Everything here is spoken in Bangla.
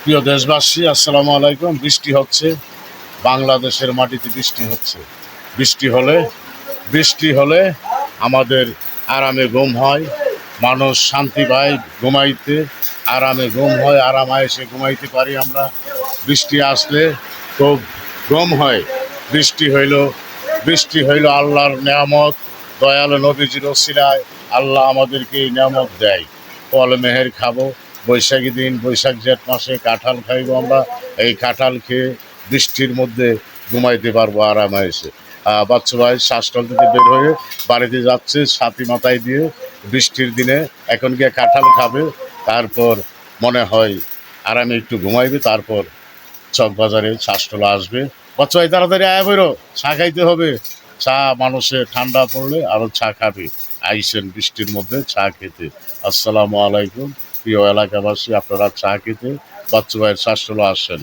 প্রিয় দেশবাসী, আসসালামু আলাইকুম। বৃষ্টি হচ্ছে, বাংলাদেশের মাটিতে বৃষ্টি হচ্ছে। বৃষ্টি হলে আমাদের আরামে ঘুম হয়, মানুষ শান্তি পায় ঘুমাইতে, আরামে ঘুম হয়, আরামায়েশে ঘুমাইতে পারি আমরা। বৃষ্টি আসলে খুব ঘুম হয়। বৃষ্টি হইল আল্লাহর নেয়ামত। দয়ালু নবীজির ওসিলায় আল্লাহ আমাদেরকে এই নেয়ামত দেয়। ফল মেহের খাবো। বৈশাখী দিন, বৈশাখ জ্যেঠ মাসে কাঁঠাল খাইব আমরা। এই কাঁঠাল খেয়ে বৃষ্টির মধ্যে ঘুমাইতে পারবো আরামায়েশে। বাচ্চা ভাই শ্বাসটল থেকে বের হয়ে বাড়িতে যাচ্ছে ছাতি মাথায় দিয়ে, বৃষ্টির দিনে এখন গিয়ে কাঁঠাল খাবে, তারপর মনে হয় আরামে একটু ঘুমাইবে, তারপর চকবাজারে শ্বাসটলা আসবে। বাচ্চা ভাই তাড়াতাড়ি আয়া বেরো, চা খাইতে হবে। চা, মানুষের ঠান্ডা পড়লে আরও চা খাবে। আইসেন বৃষ্টির মধ্যে চা খেতে। আসসালামু আলাইকুম প্রিয় এলাকাবাসী, আপনারা চা খেতে বাচ্চু ভাইয়ের শ্বাসটলা আসেন।